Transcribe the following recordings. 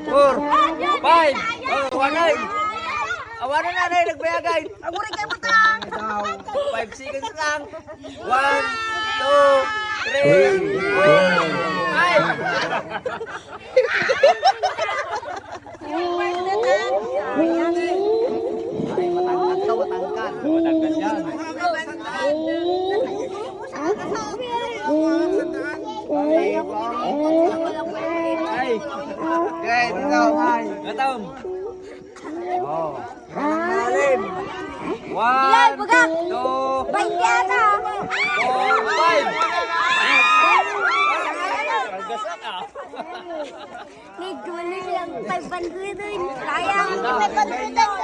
4, 5. Oh, wanay. Awanan na na nagbayagay. Agurin kayo mo ta. 5 seconds lang. 1, 2, 3, 5. Gatom. Oh. Malim. 1, 2, 4, 5. Paggasak ah. Nigulo lang 500 dun. Sayang. 500 dun.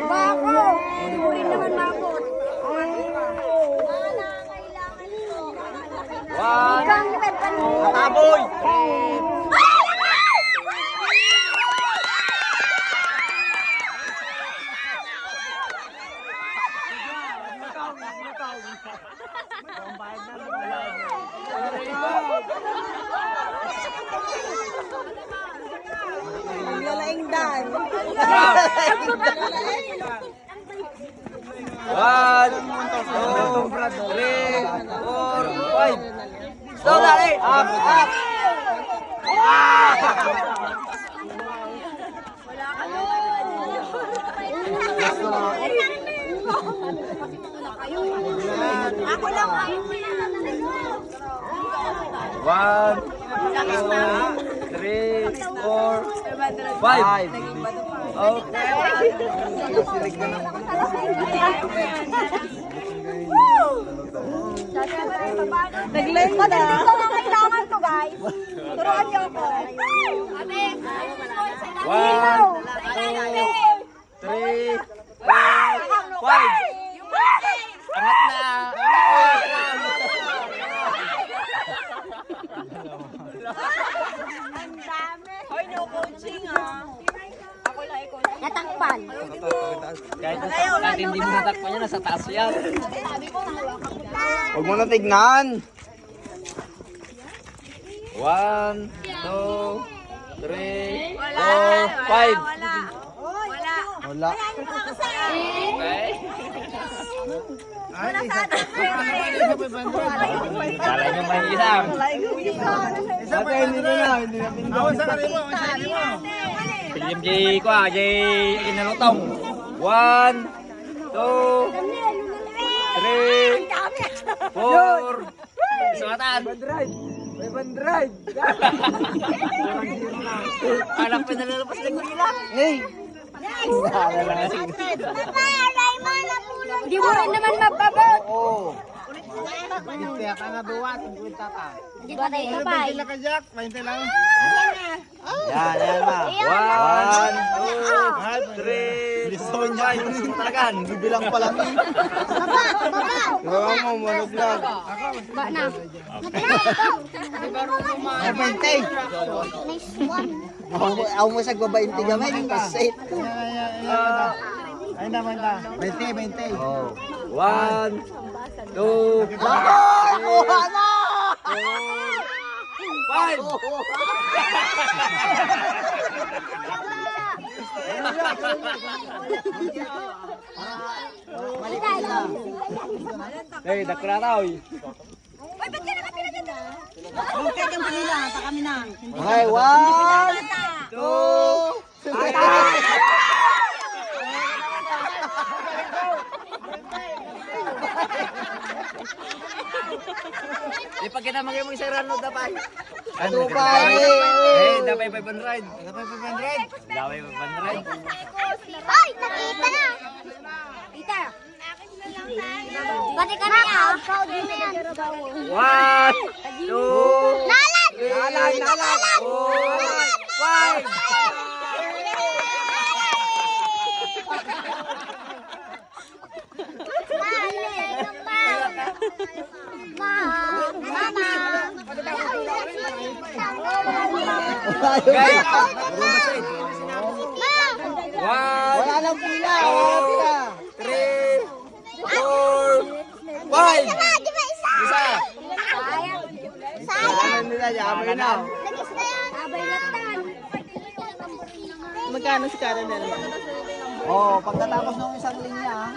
Bako. Igurin naman makot. 1. Taboy. Lalaing dan. 1, 2, 3, 4, 5. Stop dali. Up, up. Ako lang. 1, 2, 3, 4, 5. Okay. Nag-learn na. Dito lang kailangan to, guys. Turuan niyo ako. 1, 2, 3, 4, 5. Angat na. Ang dami. Hoy, no coaching ah. Ako lang i-coaching. Natakpan. Kahit hindi mo natakpan yan, nasa taas yan. Huwag mo na tignan. 1, 2, 3, 4, 5. Wala. Okay. Kala nyo mahirap. Ate, hindi na. Hindi na pindot. William J. ko ah, J. Inalutong. 1, 2, 3, 4. Isungatan. May bandraid. Anak pa nalalapas ng gorila. Hey! Hindi mo rin naman mababot. Oo. Kaya ka na duwa, tungkol tata. Hindi ba tayo sabay? Ka Jack, 20 lang. Yan ma. 1, 2, 3, 4, 5. Talagan. Bibilang pa lang eh. Baba mo, manuglag. Ba na. Ay, 20. Nice one. Ako mo sa 20 gamay, kasi. Ay, na, 20. Oh. 1, 2, 3, 4, 5. Hey, dakra raw. Uy, ba't ka nakapila dito? Okay, kang pila. Pa kami na. Okay, 1, 2, 3. Ipakita mo yung isang rano dapat. Ano pa Eh, dapat 500. Dapat 500. Dapat 500. Ay, nakita na. Tita. Pati kami ah. Proud mo na yan. 1, 2, Nalan! 4, 5. Guys, Wala 1, lang pila. Wala pila. 3, 4, 5. Isa. Sayang nila, yaman na. Nagis na yan. Magkano si Caramel? Oh, pagkatapos ng isang linya.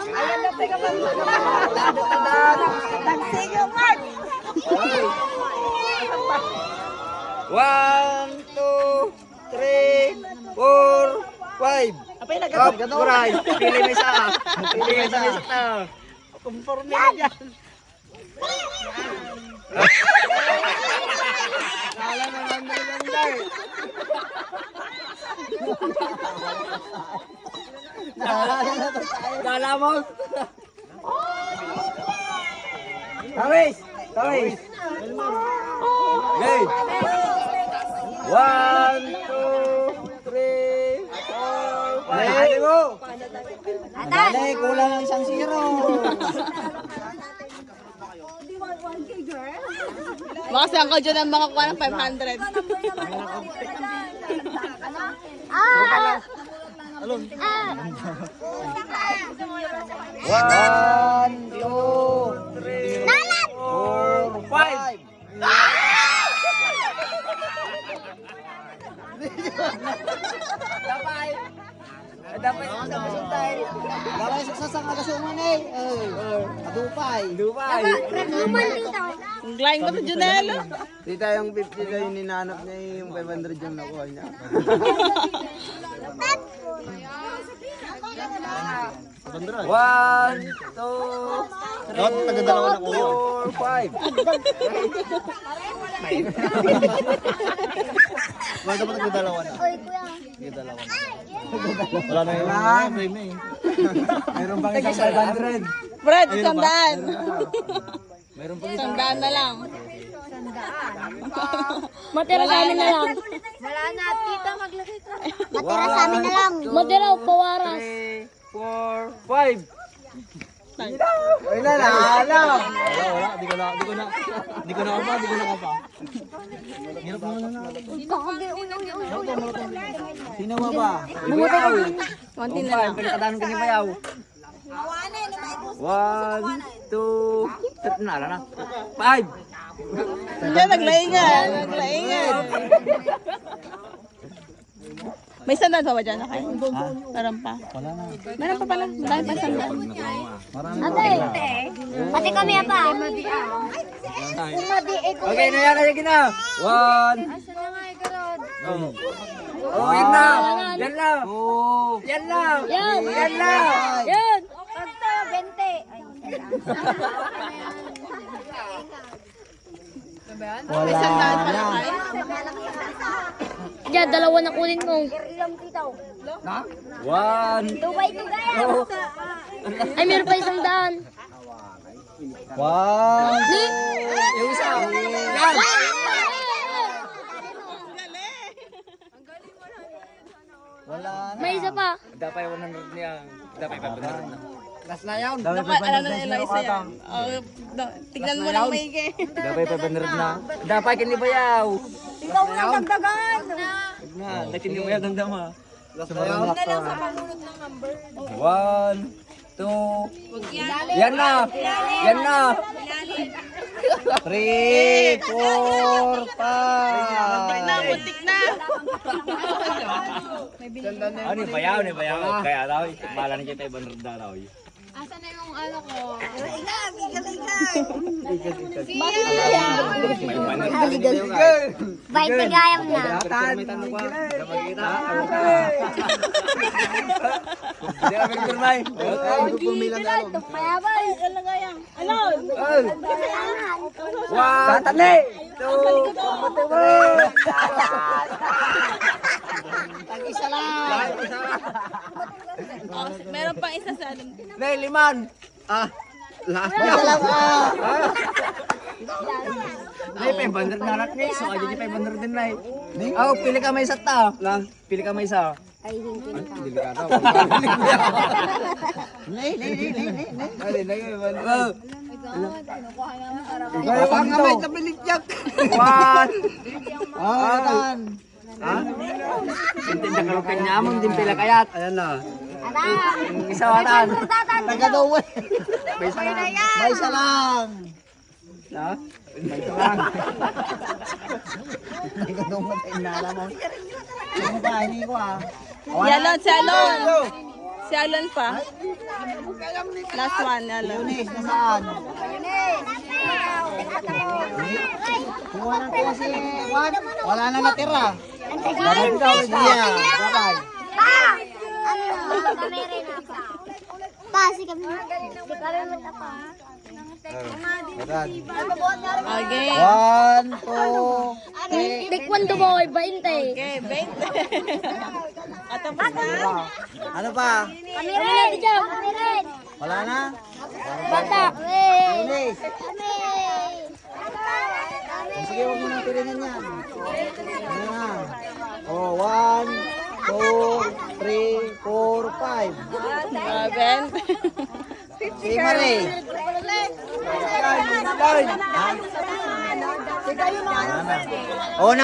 Ayan na, teka ba? Nagsigaw, Mark! 1, 2, 3, 4, 5. Apay na Up, kuray. Pili mo isa. Pili mo isa na. Conforme na yan. Kala naman na ganda eh. Naalala na to tayo. Kala mo? Tawis! Tawis! Okay. 1, 2, 3, 4, 5. Dali mo! Dali, kulang ang isang zero. Baka si Uncle John ang makakuha ng 500. One, two, three, Nalat! 4, 5. Dapat yung sa masuntay. Dapat sa kagasuman eh. Adupay. Dupay. Nagluman dito. Ang glaing ko sa Junel. Tita yung 50 daw yung ninanap niya yung 500 yung nakuha niya. 1, 2, 3, 4, 5. Dapat nagdadalawa na. Oy, kuya. Wala na yun. Mayroon pang isang 500. Fred, 100. Mayroon pang 100 na lang. Matira sa amin na lang. Wala na, tita, maglagay ka. Matira sa amin na lang. Matira, pawaras. 3, 4, 5. Ay na, naala. Wala. Di ko na kapa. Hirap mo na. Sino ba ba? Konti na lang. Pinakadaan ko ni Bayaw. 1, 2, 3, naala na. 5. Diyan, naglaingan. Naglaingan. May sandal pa ba dyan? Okay. Meron pa. Wala na. Meron pa pala. Dahil pa sandal. Ate, pati kami pa. Okay, na yan, sige na. 1. Oh, yan na. Yan na. Yan na. Yan. Yan na. Yan. Pagto, 20. May sandal pa lang kayo. Diyan, dalawa na kunin mo. Ilang titaw. 1. Dubai ko gaya. Ay, meron pa isang daan. 1. Yung isa. Yan. Wala na. May isa pa. Dapat 100 niya. Dapat 500 na. Last na yun. Dapat alam na ni Eliza yan. Tignan mo lang maigi. Dapat 500 na. Dapat kini Bayaw. Ikaw na dagdagan. Na, dapat ni Bayaw damdama. Last na yun. 1, 2. Yan na. Yan na. 3, 4, 5. Muntik na. Ano ni Bayaw ni Bayaw. Kaya daw, bala ni kita 500 na daw. Asa na yung ano ko? Bait na gayam na. May tanong pa. Dapat kita. Hindi kami nagturmay. Mayabay. Ano gayang? Ano? 1, 2, 3. Isa lang. Meron pa isa sa alam. Nay, liman. Isa lang. Nay, 500 na anak ni. So, aja 500 din, Nay. Oh, pili ka may isa ta. Lang, pili ka may isa. Ay, hindi ka. Delikado. Nay. Ali, nay, oh. Ikaw ang kamay sa bilikyak. 1. Yan. Ha? Hindi na kalukin niya among din pila kayat. Ayan na. Yung isa watan. Tagadawa. May isa na. May isa lang. Ha? May isa lang. Tagadawa tayo na alam mo. Ano pa, hindi ko ah. Yalon, si Alon. Si Alon pa. Last one, Alon. Eunice, nasaan? Kuha na ko si Juan. Wala na natira. Babay daw siya. Babay. Pa, si kami. Si kami matapa. Okay. 1, 2, Taekwondo boy, 20. Okay, 20. At tapos na. ano pa? Kami rin. Kami rin. Wala na? Bata. Eunice. Kami. Sige, huwag mo nang piringin yan. Ano na? Oh, 1, 2, 3, 4, 5. 7. Si Marie. Line. Oh,